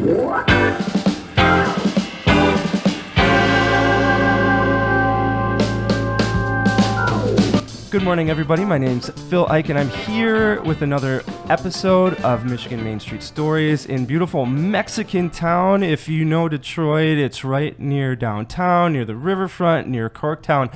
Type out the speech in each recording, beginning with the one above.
Good morning, everybody. My name's Phil Ike, and I'm here with another episode of Michigan Main Street Stories in beautiful Mexicantown. If you know Detroit, it's right near downtown, near the riverfront, near Corktown.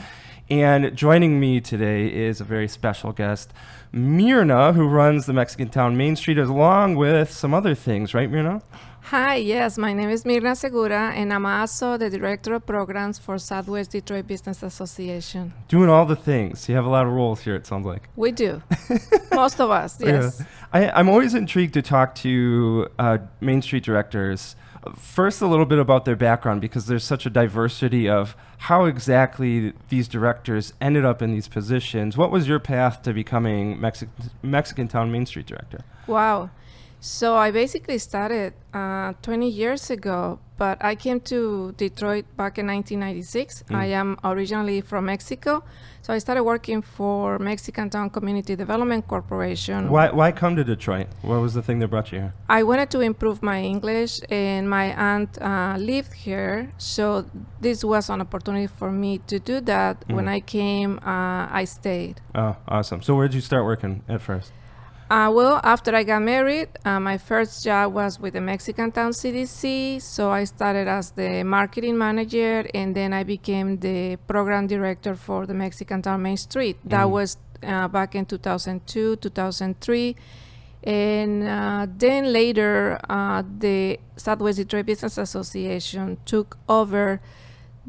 And joining me today is a very special guest, Myrna, who runs the Mexicantown Main Street, along with some other things, right, Myrna? Hi, yes, my name is Myrna Segura, and I'm also the Director of Programs for Southwest Detroit Business Association. Doing all the things. You have a lot of roles here, it sounds like. We do. Most of us, yes. Yeah. I'm always intrigued to talk to Main Street directors. First, a little bit about their background, because there's such a diversity of how exactly these directors ended up in these positions. What was your path to becoming Mexicantown Main Street Director? Wow. So I basically started 20 years ago, but I came to Detroit back in 1996. I am originally from Mexico, so I started working for Mexicantown Community Development Corporation. Why come to Detroit? What was the thing that brought you here? I wanted to improve my English, and my aunt lived here, so this was an opportunity for me to do that. When I came, I stayed. Oh, awesome. So where did you start working at first? Well, after I got married, my first job was with the Mexicantown CDC. So I started as the marketing manager, and then I became the program director for the Mexicantown Main Street. That was back in 2002, 2003. And then later, the Southwest Detroit Business Association took over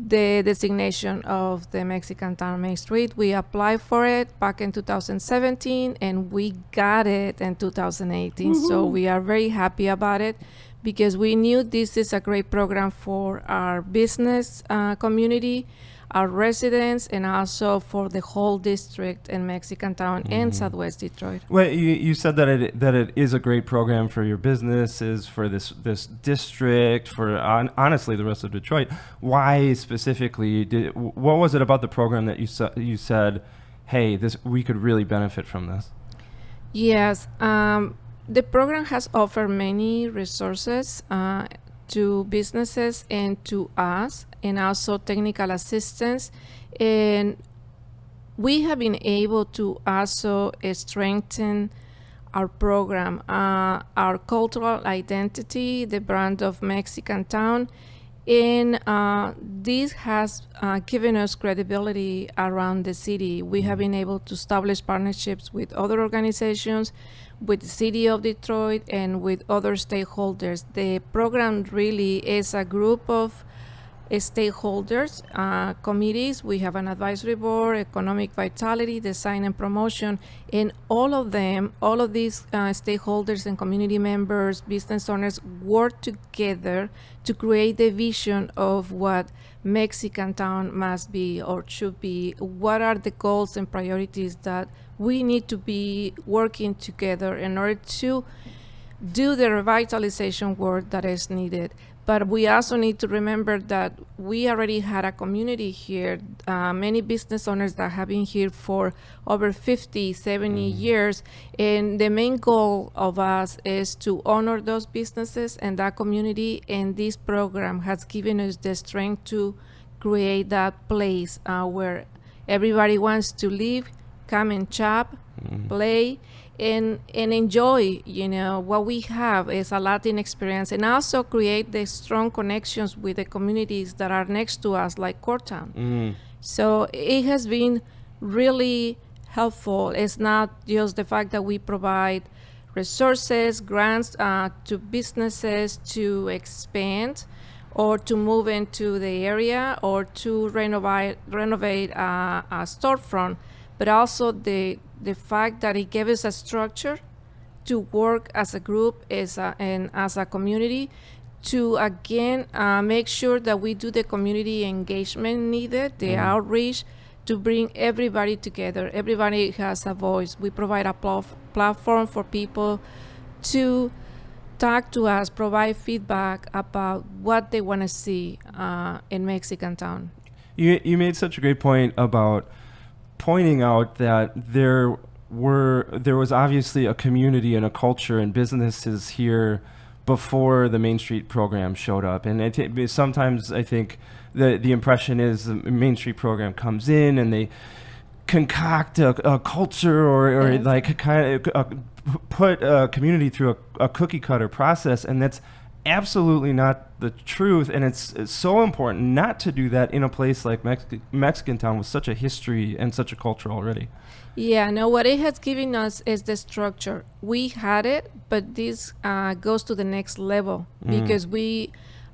the designation of the Mexicantown Main Street. We applied for it back in 2017, and we got it in 2018. Woo-hoo. So we are very happy about it, because we knew this is a great program for our business community, our residents, and also for the whole district in Mexicantown and Southwest Detroit. Well, you said that it is a great program for your businesses, for this district, for honestly the rest of Detroit. Why specifically? What was it about the program that you said, hey, we could really benefit from this? Yes, the program has offered many resources to businesses and to us, and also technical assistance. And we have been able to also strengthen our program, our cultural identity, the brand of Mexicantown. And this has given us credibility around the city. We have been able to establish partnerships with other organizations, with the city of Detroit, and with other stakeholders. The program really is a group of stakeholders, committees. We have an advisory board, economic vitality, design and promotion, and all of these stakeholders and community members, business owners, work together to create the vision of what Mexicantown must be or should be. What are the goals and priorities that we need to be working together in order to do the revitalization work that is needed. But we also need to remember that we already had a community here, many business owners that have been here for over 50, 70 years. And the main goal of us is to honor those businesses and that community. And this program has given us the strength to create that place where everybody wants to live, come and shop, play, and enjoy, what we have is a Latin experience, and also create the strong connections with the communities that are next to us, like Corktown. So it has been really helpful. It's not just the fact that we provide resources, grants to businesses to expand or to move into the area or to renovate a storefront, but also the fact that it gave us a structure to work as a group and as a community to, again, make sure that we do the community engagement needed, the outreach, to bring everybody together. Everybody has a voice. We provide a platform for people to talk to us, provide feedback about what they want to see in Mexicantown. You made such a great point about pointing out that there was obviously a community and a culture and businesses here before the Main Street program showed up. And sometimes I think the impression is the Main Street program comes in and they concoct a culture or Yes. like kind of put a community through a cookie cutter process, and that's absolutely not the truth. And it's so important not to do that in a place like Mexicantown with such a history and such a culture already. Yeah, no, what it has given us is the structure. We had it, but this goes to the next level because we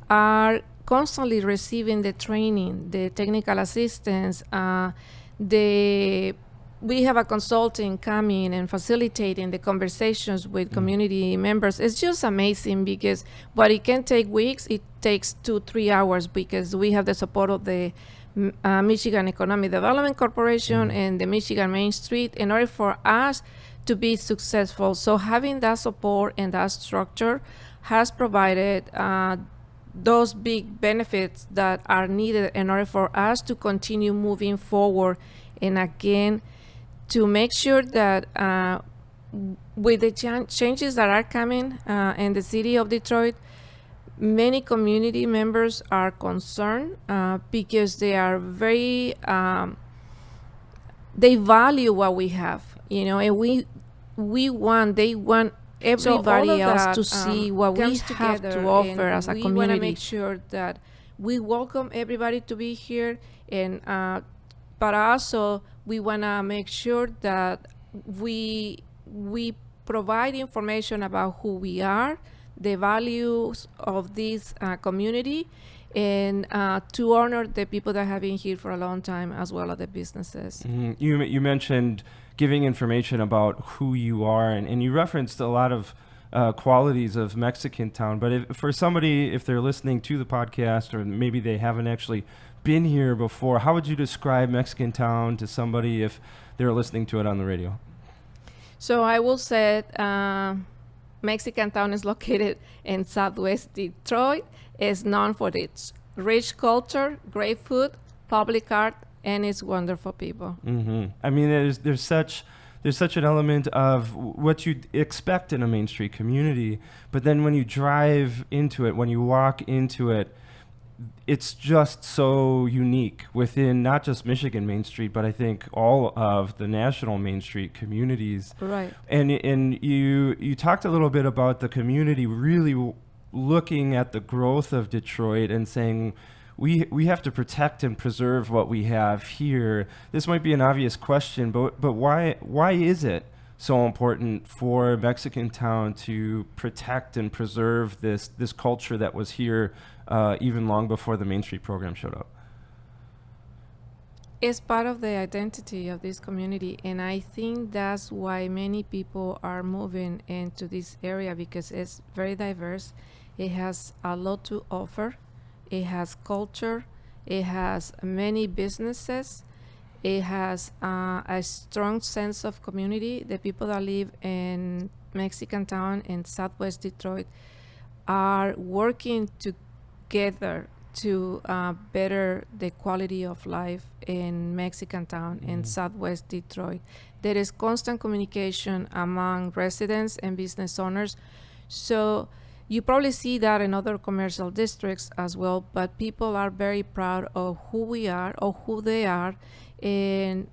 are constantly receiving the training, the technical assistance, we have a consultant coming and facilitating the conversations with community members. It's just amazing because what it can take weeks, it takes 2-3 hours because we have the support of the Michigan Economic Development Corporation and the Michigan Main Street in order for us to be successful. So having that support and that structure has provided those big benefits that are needed in order for us to continue moving forward. And again, to make sure that with the changes that are coming in the city of Detroit, many community members are concerned because they are very, they value what we have, and they want everybody else to see what we have to offer as a community. We want to make sure that we welcome everybody to be here, and but also we want to make sure that we provide information about who we are, the values of this community, and to honor the people that have been here for a long time, as well as the businesses. You mentioned giving information about who you are, and you referenced a lot of qualities of Mexicantown. But for somebody, if they're listening to the podcast, or maybe they haven't actually been here before, how would you describe Mexicantown to somebody if they're listening to it on the radio? So I will say Mexicantown is located in Southwest Detroit. It's known for its rich culture, great food, public art, and its wonderful people. I mean, there's such an element of what you'd expect in a Main Street community, but then when you drive into it, when you walk into it, it's just so unique within not just Michigan Main Street, but I think all of the national Main Street communities. Right. And you talked a little bit about the community really looking at the growth of Detroit and saying we have to protect and preserve what we have here. This might be an obvious question, but why is it so important for Mexicantown to protect and preserve this culture that was here even long before the Main Street program showed up? It's part of the identity of this community, and I think that's why many people are moving into this area, because it's very diverse. It has a lot to offer. It has culture. It has many businesses. It has a strong sense of community. The people that live in Mexicantown in Southwest Detroit are working together to better the quality of life in Mexicantown in Southwest Detroit. There is constant communication among residents and business owners. So you probably see that in other commercial districts as well, but people are very proud of who we are, or who they are, and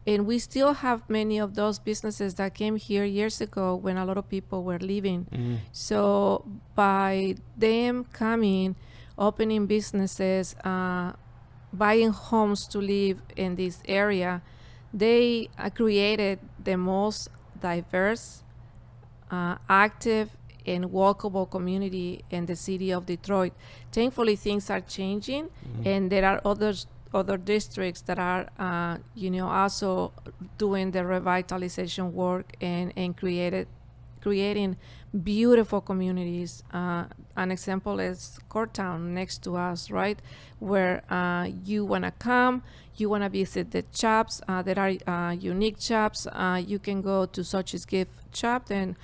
we still have many of those businesses that came here years ago when a lot of people were leaving. So by them coming, opening businesses, buying homes to live in this area, they created the most diverse, active, and walkable community in the city of Detroit. Thankfully, things are changing, and there are other districts that are, also doing the revitalization work and creating beautiful communities. An example is Courtown next to us, right? Where you want to come, you want to visit the shops. There are unique shops. You can go to Sochi's Gift Shop and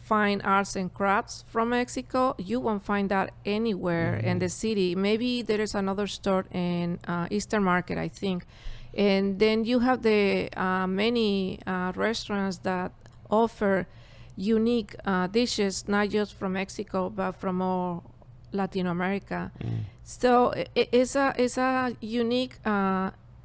find arts and crafts from Mexico. You won't find that anywhere in the city. Maybe there is another store in Eastern Market, I think. And then you have the many restaurants that offer unique dishes, not just from Mexico, but from all Latin America. So it's a unique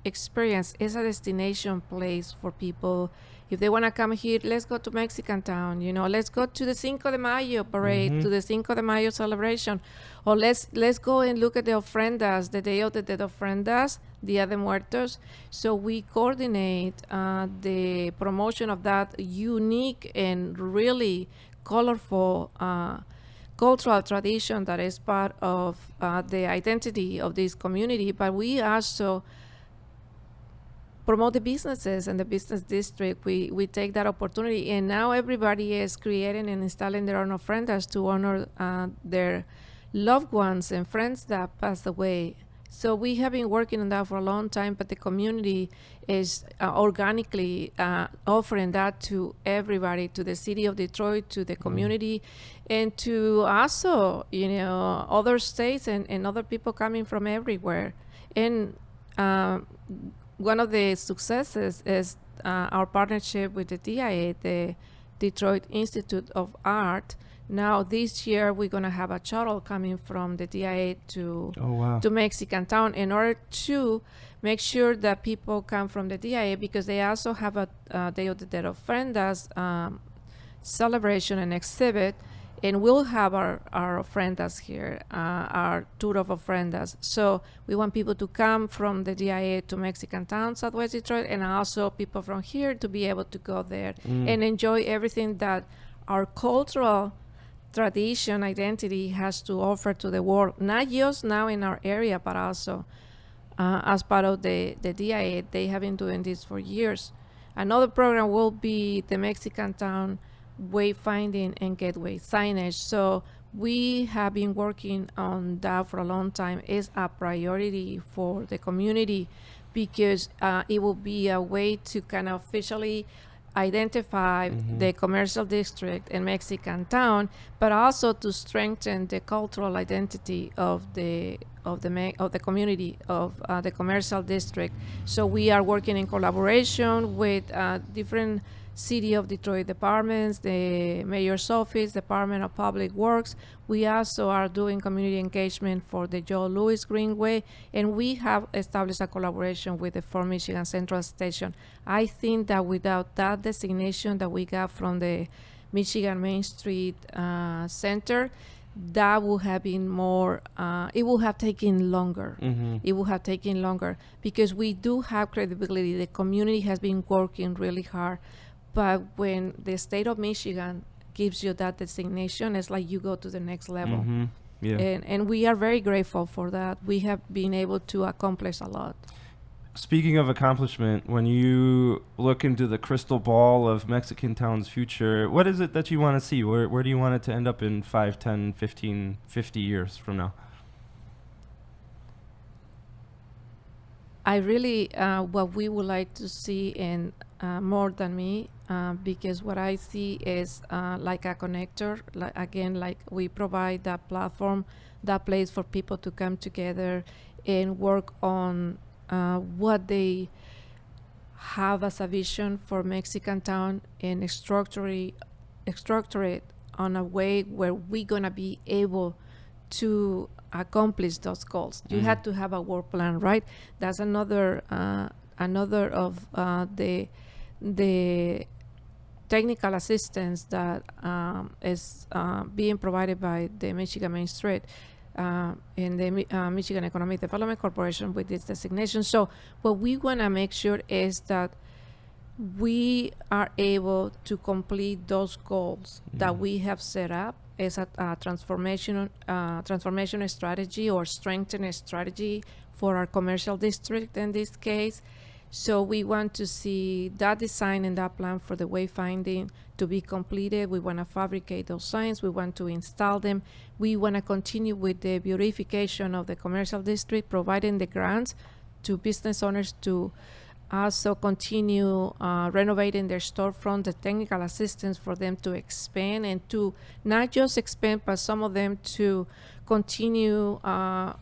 experience. It's a destination place for people. If they want to come here, let's go to Mexicantown. Let's go to the Cinco de Mayo parade, to the Cinco de Mayo celebration, or let's go and look at the ofrendas, the Day of the Dead ofrendas, Dia de Muertos. So we coordinate the promotion of that unique and really colorful cultural tradition that is part of the identity of this community. But we also promote the businesses and the business district. We take that opportunity, and now everybody is creating and installing their own ofrendas to honor their loved ones and friends that passed away. So we have been working on that for a long time, but the community is organically offering that to everybody, to the city of Detroit, to the community, and to also, other states and other people coming from everywhere. And one of the successes is our partnership with the DIA, the Detroit Institute of Art. Now this year we're going to have a shuttle coming from the DIA to Mexicantown in order to make sure that people come from the DIA, because they also have a Day of the Dead ofrendas celebration and exhibit, and we'll have our ofrendas here, our tour of ofrendas. So we want people to come from the DIA to Mexicantown, Southwest Detroit, and also people from here to be able to go there and enjoy everything that our cultural tradition, identity has to offer to the world, not just now in our area, but also as part of the DIA. They have been doing this for years. Another program will be the Mexicantown wayfinding and gateway signage. So we have been working on that for a long time. It's a priority for the community because it will be a way to kind of officially identify the commercial district in Mexicantown, but also to strengthen the cultural identity of the community of the commercial district. So we are working in collaboration with different City of Detroit departments, the Mayor's Office, Department of Public Works. We also are doing community engagement for the Joe Louis Greenway, and we have established a collaboration with the Fort Michigan Central Station. I think that without that designation that we got from the Michigan Main Street Center, that would have been more, it would have taken longer. It would have taken longer because we do have credibility. The community has been working really hard. But when the state of Michigan gives you that designation, it's like you go to the next level. And we are very grateful for that. We have been able to accomplish a lot. Speaking of accomplishment, when you look into the crystal ball of Mexicantown's future, what is it that you want to see? Where do you want it to end up in 5, 10, 15, 50 years from now? I really, what we would like to see in more than me, because what I see is like a connector. Like we provide that platform, that place for people to come together and work on what they have as a vision for Mexicantown and structure it on a way where we're gonna be able to accomplish those goals. You have to have a work plan, right? That's another of the technical assistance that is being provided by the Michigan Main Street and the Michigan Economic Development Corporation with this designation. So what we want to make sure is that we are able to complete those goals that we have set up as a transformation strategy or strengthening strategy for our commercial district in this case. So we want to see that design and that plan for the wayfinding to be completed. We want to fabricate those signs. We want to install them. We want to continue with the beautification of the commercial district, providing the grants to business owners to also continue renovating their storefront, the technical assistance for them to expand and to not just expand, but some of them to continue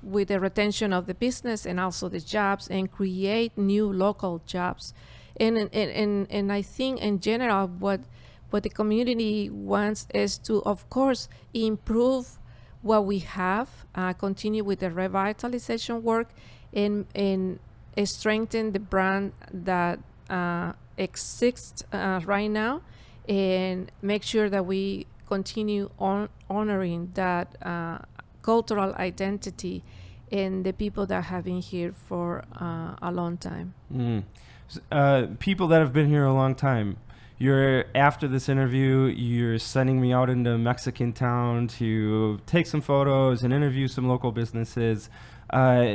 with the retention of the business and also the jobs and create new local jobs. And I think in general, what What the community wants is to, of course, improve what we have, continue with the revitalization work, and strengthen the brand that exists right now, and make sure that we continue honoring that cultural identity and the people that have been here for a long time. People that have been here a long time. After this interview, you're sending me out into Mexicantown to take some photos and interview some local businesses,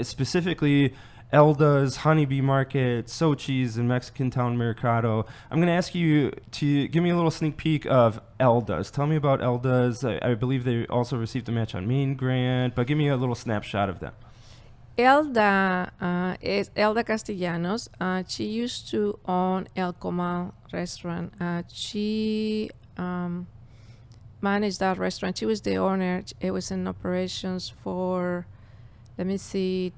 specifically Eldas, Honeybee Market, Sochi's, and Mexicantown Mercado. I'm going to ask you to give me a little sneak peek of Eldas. Tell me about Eldas. I believe they also received a Match on Main grant, but give me a little snapshot of them. Elda is Elda Castellanos. She used to own El Comal restaurant. She managed that restaurant. She was the owner. It was in operations for, let me see,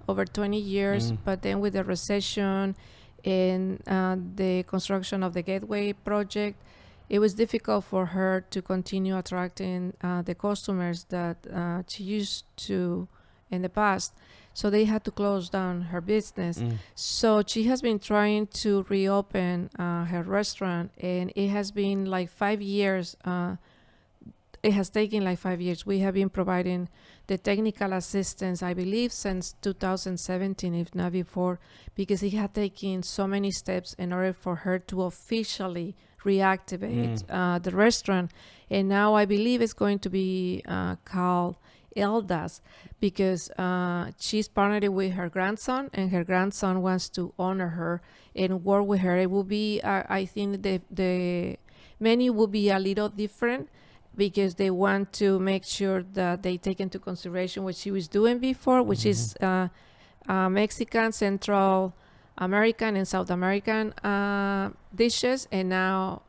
over 20 years. But then with the recession and the construction of the Gateway project, it was difficult for her to continue attracting the customers that she used to in the past. So they had to close down her business. So she has been trying to reopen her restaurant, and it has been like 5 years. It has taken like 5 years. We have been providing the technical assistance, I believe, since 2017, if not before, because it had taken so many steps in order for her to officially reactivate the restaurant. And now I believe it's going to be called Eldas, because she's partnered with her grandson, and her grandson wants to honor her and work with her. It will be, I think the menu will be a little different, because they want to make sure that they take into consideration what she was doing before, which is Mexican, Central American, and South American dishes. And now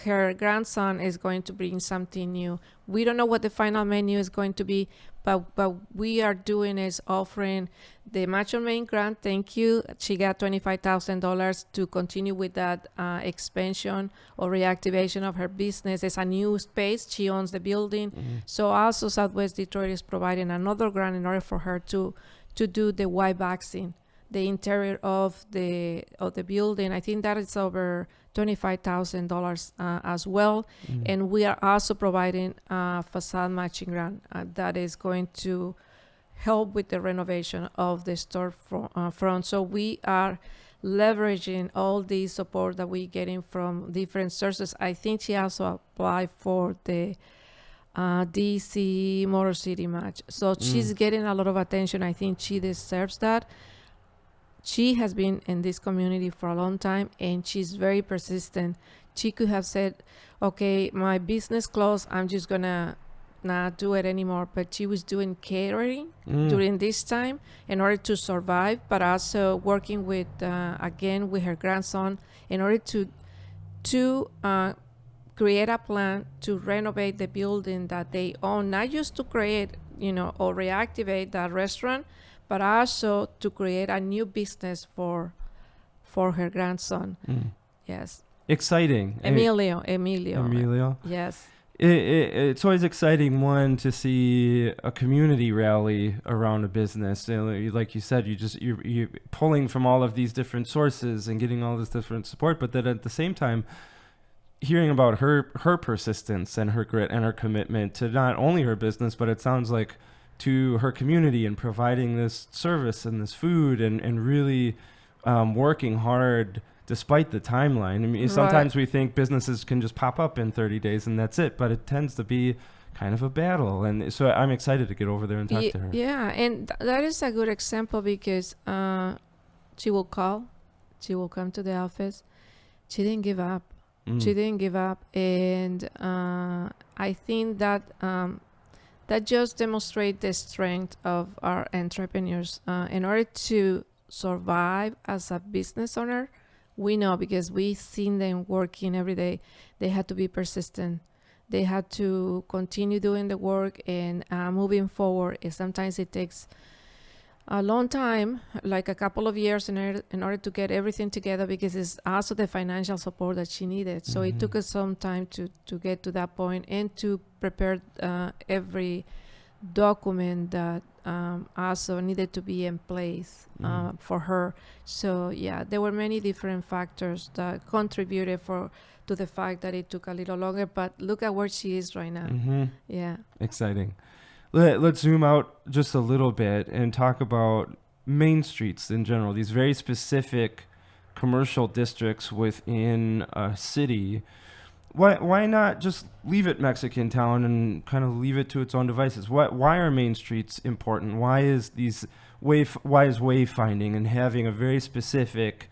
her grandson is going to bring something new. We don't know what the final menu is going to be, but we are doing is offering the Match on Main grant. Thank you. She got $25,000 to continue with that expansion or reactivation of her business. It's a new space. She owns the building. So also Southwest Detroit is providing another grant in order for her to do the white boxing, the interior of the building. I think that is over $25,000 as well. And we are also providing a facade matching grant that is going to help with the renovation of the store front. So we are leveraging all the support that we're getting from different sources. I think she also applied for the DC Motor City match. So she's getting a lot of attention. I think she deserves that. She has been in this community for a long time, and she's very persistent. She could have said, okay, my business closed, I'm just gonna not do it anymore. But she was doing catering during this time in order to survive, but also working with, again, with her grandson in order to create a plan to renovate the building that they own, not just to create, or reactivate that restaurant, but also to create a new business for her grandson. Yes. Exciting. Emilio. Yes. It's always exciting, one, to see a community rally around a business. Like you said, you're pulling from all of these different sources and getting all this different support, but then at the same time, hearing about her persistence and her grit and her commitment to not only her business, but it sounds like to her community, and providing this service and this food, and really working hard despite the timeline. I mean, sometimes we think businesses can just pop up in 30 days and that's it, but it tends to be kind of a battle. And so I'm excited to get over there and talk to her. Yeah, and that is a good example, because she will call, she will come to the office. She didn't give up. She didn't give up. And I think that that just demonstrates the strength of our entrepreneurs. In order to survive as a business owner, we know, because we've seen them working every day, they had to be persistent. They had to continue doing the work and moving forward. And sometimes it takes a long time, like a couple of years, in order to get everything together, because it's also the financial support that she needed. So it took us some time to get to that point and to prepare every document that also needed to be in place for her. So yeah, there were many different factors that contributed to the fact that it took a little longer, but look at where she is right now. Yeah. Exciting. Let's zoom out just a little bit and talk about main streets in general, these very specific commercial districts within a city. Why not just leave it Mexicantown and kind of leave it to its own devices? Why are main streets important? Why is wayfinding and having a very specific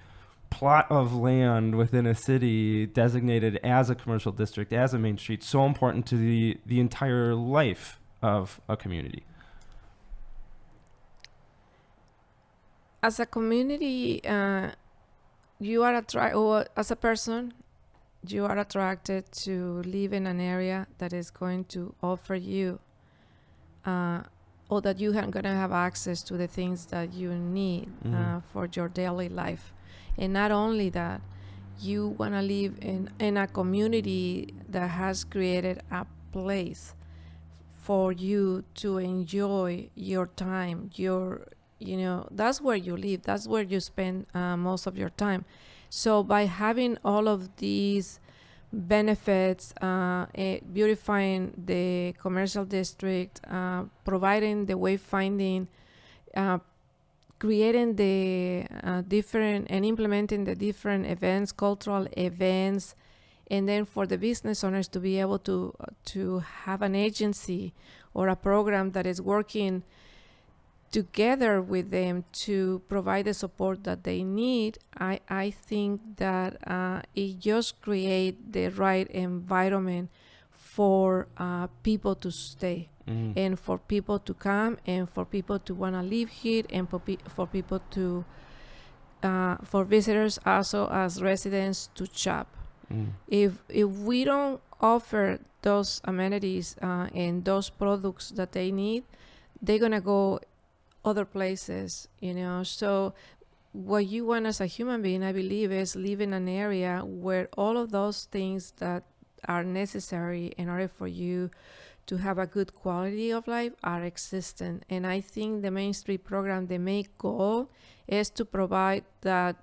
plot of land within a city designated as a commercial district, as a main street, so important to the entire life of a community? As a community, you are as a person, you are attracted to live in an area that is going to offer you or that you are going to have access to the things that you need for your daily life. And not only that, you want to live in a community that has created a place for you to enjoy your time. That's where you live. That's where you spend most of your time. So by having all of these benefits, beautifying the commercial district, providing the wayfinding, creating the different and implementing the different events, cultural events, and then for the business owners to be able to have an agency or a program that is working together with them to provide the support that they need, I think that it just creates the right environment for people to stay and for people to come and for people to want to live here and for people to, for visitors also as residents to shop. If we don't offer those amenities and those products that they need, they're going to go other places, So what you want as a human being, I believe, is live in an area where all of those things that are necessary in order for you to have a good quality of life are existent. And I think the Main Street program, the main goal is to provide that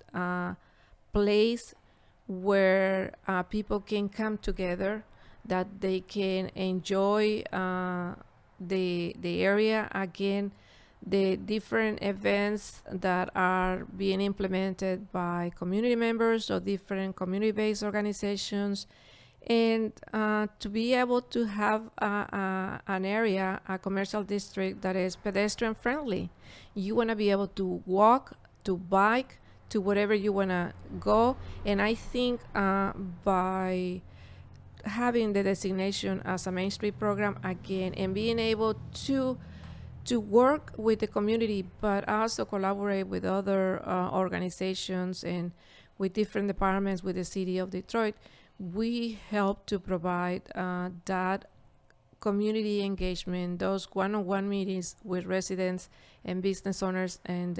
place where people can come together, that they can enjoy the area. Again, the different events that are being implemented by community members or different community-based organizations, and to be able to have an area, a commercial district that is pedestrian friendly. You want to be able to walk, to bike, to wherever you want to go. And I think by having the designation as a Main Street program again, and being able to work with the community, but also collaborate with other organizations and with different departments with the city of Detroit, we help to provide that community engagement, those one-on-one meetings with residents and business owners and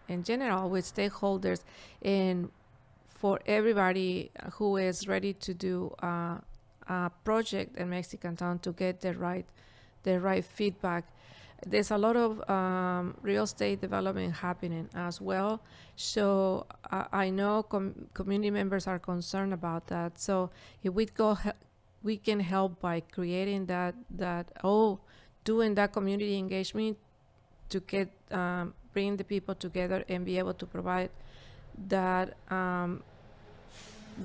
in general with stakeholders, and for everybody who is ready to do a project in Mexicantown to get the right feedback. There's a lot of real estate development happening as well. So I know community members are concerned about that. So if we can help by creating doing that community engagement to get bring the people together and be able to provide that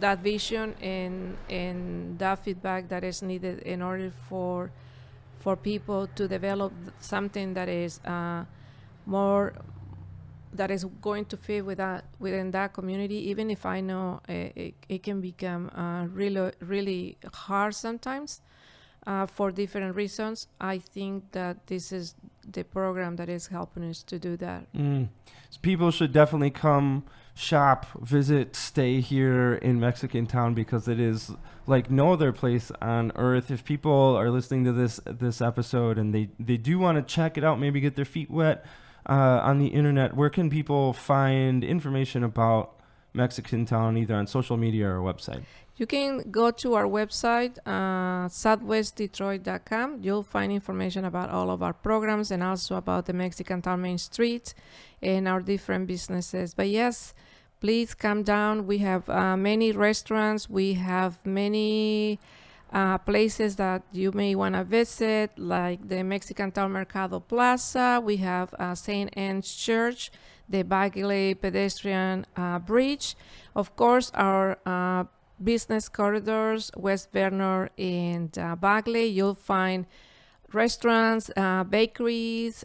that vision and that feedback that is needed in order for people to develop something that is more, that is going to fit within that community. Even if I know it can become really, really hard sometimes for different reasons, I think that this is the program that is helping us to do that. So people should definitely come shop, visit, stay here in Mexicantown, because it is like no other place on earth. If people are listening to this episode and they do want to check it out, maybe get their feet wet, on the internet, where can people find information about Mexicantown, either on social media or website? You can go to our website, southwestdetroit.com. You'll find information about all of our programs and also about the Mexicantown Main Street and our different businesses. But yes, please come down. We have many restaurants. We have many places that you may want to visit, like the Mexicantown Mercado Plaza. We have St. Anne's Church, the Bagley Pedestrian Bridge. Of course, our business corridors, West Vernon and Bagley. You'll find restaurants, bakeries,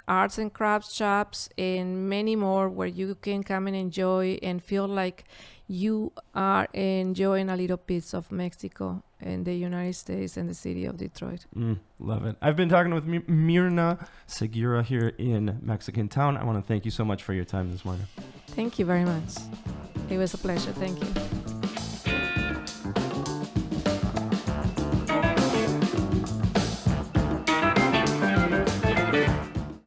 arts and crafts shops, and many more where you can come and enjoy and feel like you are enjoying a little piece of Mexico and the United States and the city of Detroit. Love it. I've been talking with Myrna Segura here in Mexicantown. I want to thank you so much for your time this morning. Thank you very much. It was a pleasure. Thank you.